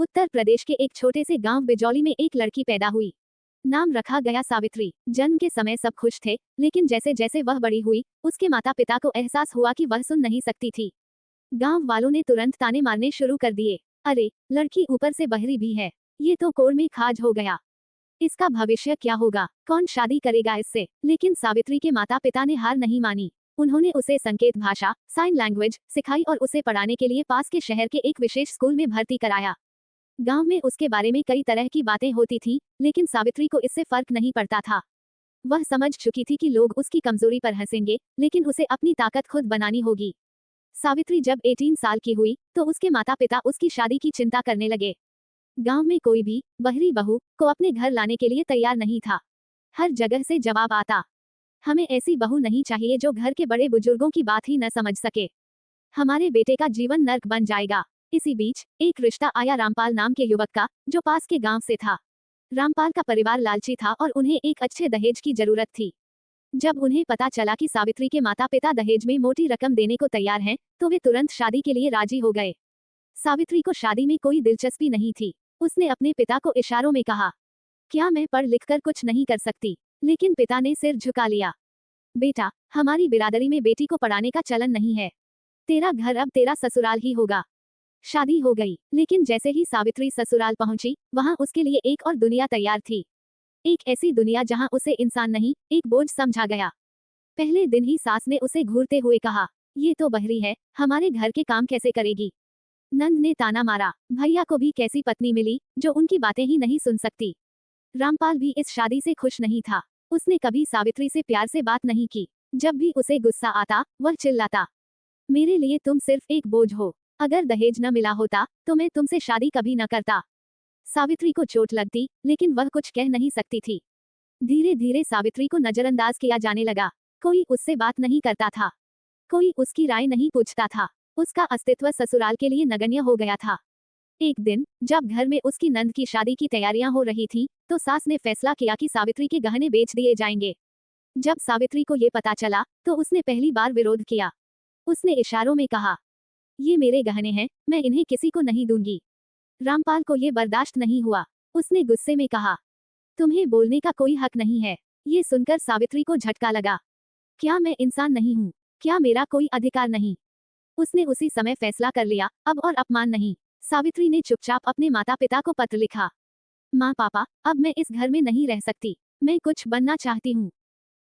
उत्तर प्रदेश के एक छोटे से गांव बिजौली में एक लड़की पैदा हुई। नाम रखा गया सावित्री। जन्म के समय सब खुश थे, लेकिन जैसे जैसे वह बड़ी हुई, उसके माता पिता को एहसास हुआ कि वह सुन नहीं सकती थी। गांव वालों ने तुरंत ताने मारने शुरू कर दिए। अरे, लड़की ऊपर से बहरी भी है, ये तो कोड़ में खाज हो गया। इसका भविष्य क्या होगा, कौन शादी करेगा इससे। लेकिन सावित्री के माता पिता ने हार नहीं मानी। उन्होंने उसे संकेत भाषा, साइन लैंग्वेज सिखाई और उसे पढ़ाने के लिए पास के शहर के एक विशेष स्कूल में भर्ती कराया। गांव में उसके बारे में कई तरह की बातें होती थीं, लेकिन सावित्री को इससे फर्क नहीं पड़ता था। वह समझ चुकी थी कि लोग उसकी कमजोरी पर हंसेंगे, लेकिन उसे अपनी ताकत खुद बनानी होगी। सावित्री जब 18 साल की हुई, तो उसके माता पिता उसकी शादी की चिंता करने लगे। गांव में कोई भी बहरी बहू को अपने घर लाने के लिए तैयार नहीं था। हर जगह से जवाब आता, हमें ऐसी बहू नहीं चाहिए जो घर के बड़े बुजुर्गों की बात ही न समझ सके। हमारे बेटे का जीवन नर्क बन जाएगा। इसी बीच एक रिश्ता आया रामपाल नाम के युवक का, जो पास के गांव से था। रामपाल का परिवार लालची था और उन्हें एक अच्छे दहेज की जरूरत थी। जब उन्हें पता चला कि सावित्री के माता पिता दहेज में मोटी रकम देने को तैयार हैं, तो वे तुरंत शादी के लिए राजी हो गए। सावित्री को शादी में कोई दिलचस्पी नहीं थी। उसने अपने पिता को इशारों में कहा, क्या मैं पढ़ लिखकर कुछ नहीं कर सकती। लेकिन पिता ने सिर झुका लिया। बेटा, हमारी बिरादरी में बेटी को पढ़ाने का चलन नहीं है। तेरा घर अब तेरा ससुराल ही होगा। शादी हो गई, लेकिन जैसे ही सावित्री ससुराल पहुंची, वहां उसके लिए एक और दुनिया तैयार थी। एक ऐसी दुनिया जहां उसे इंसान नहीं, एक बोझ समझा गया। पहले दिन ही सास ने उसे घूरते हुए कहा, ये तो बहरी है, हमारे घर के काम कैसे करेगी। नंद ने ताना मारा, भैया को भी कैसी पत्नी मिली, जो उनकी बातें ही नहीं सुन सकती। रामपाल भी इस शादी से खुश नहीं था। उसने कभी सावित्री से प्यार से बात नहीं की। जब भी उसे गुस्सा आता, वह चिल्लाता, मेरे लिए तुम सिर्फ एक बोझ हो। अगर दहेज न मिला होता, तो मैं तुमसे शादी कभी न करता। सावित्री को चोट लगती, लेकिन वह कुछ कह नहीं सकती थी। धीरे धीरे सावित्री को नजरअंदाज किया जाने लगा। कोई उससे बात नहीं करता था, कोई उसकी राय नहीं पूछता था। उसका अस्तित्व ससुराल के लिए नगण्य हो गया था। एक दिन जब घर में उसकी नंद की शादी की तैयारियां हो रही थीं, तो सास ने फैसला किया कि सावित्री के गहने बेच दिए जाएंगे। जब सावित्री को ये पता चला, तो उसने पहली बार विरोध किया। उसने इशारों में कहा, ये मेरे गहने हैं, मैं इन्हें किसी को नहीं दूंगी। रामपाल को ये बर्दाश्त नहीं हुआ। उसने गुस्से में कहा, तुम्हें बोलने का कोई हक नहीं है। ये सुनकर सावित्री को झटका लगा। क्या मैं इंसान नहीं हूँ? क्या मेरा कोई अधिकार नहीं? उसने उसी समय फैसला कर लिया, अब और अपमान नहीं। सावित्री ने चुपचाप अपने माता पिता को पत्र लिखा, माँ पापा, अब मैं इस घर में नहीं रह सकती, मैं कुछ बनना चाहती हूँ।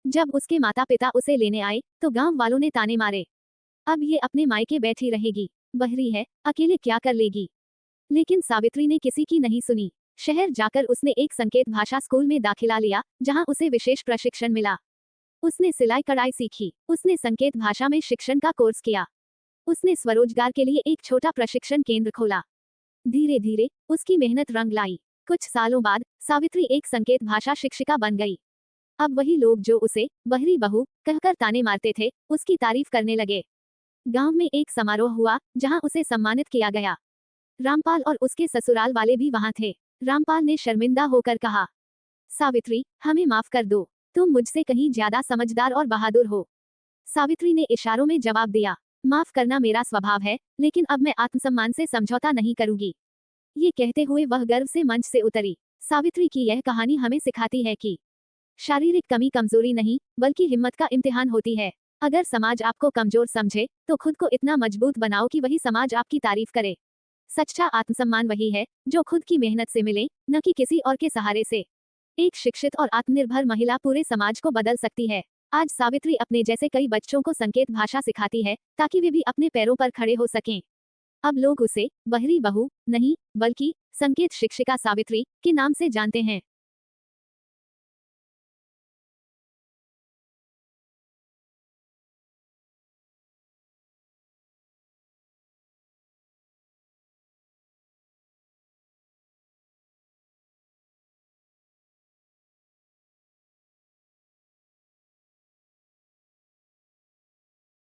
जब उसके माता पिता उसे लेने आए, तो गांव वालों ने ताने मारे, अब ये अपने मायके बैठी रहेगी, बहरी है, अकेले क्या कर लेगी। लेकिन सावित्री ने किसी की नहीं सुनी। शहर जाकर उसने एक संकेत भाषा स्कूल में दाखिला लिया, जहां उसे विशेष प्रशिक्षण मिला। उसने सिलाई कढ़ाई सीखी। उसने संकेत भाषा में शिक्षण का कोर्स किया। उसने स्वरोजगार के लिए एक छोटा प्रशिक्षण केंद्र खोला। धीरे धीरे उसकी मेहनत रंग लाई। कुछ सालों बाद सावित्री एक संकेत भाषा शिक्षिका बन गई। अब वही लोग जो उसे बहरी बहू कहकर ताने मारते थे, उसकी तारीफ करने लगे। गांव में एक समारोह हुआ, जहां उसे सम्मानित किया गया। रामपाल और उसके ससुराल वाले भी वहां थे। रामपाल ने शर्मिंदा होकर कहा, सावित्री, हमें माफ कर दो, तुम मुझसे कहीं ज्यादा समझदार और बहादुर हो। सावित्री ने इशारों में जवाब दिया, माफ करना मेरा स्वभाव है, लेकिन अब मैं आत्मसम्मान से समझौता नहीं करूंगी। ये कहते हुए वह गर्व से मंच से उतरी। सावित्री की यह कहानी हमें सिखाती है कि शारीरिक कमी कमजोरी नहीं, बल्कि हिम्मत का इम्तिहान होती है। अगर समाज आपको कमजोर समझे, तो खुद को इतना मजबूत बनाओ कि वही समाज आपकी तारीफ करे। सच्चा आत्मसम्मान वही है, जो खुद की मेहनत से मिले, न कि किसी और के सहारे से। एक शिक्षित और आत्मनिर्भर महिला पूरे समाज को बदल सकती है। आज सावित्री अपने जैसे कई बच्चों को संकेत भाषा सिखाती है, ताकि वे भी अपने पैरों पर खड़े हो सकें। अब लोग उसे बहरी बहू नहीं, बल्कि संकेत शिक्षिका सावित्री के नाम से जानते हैं।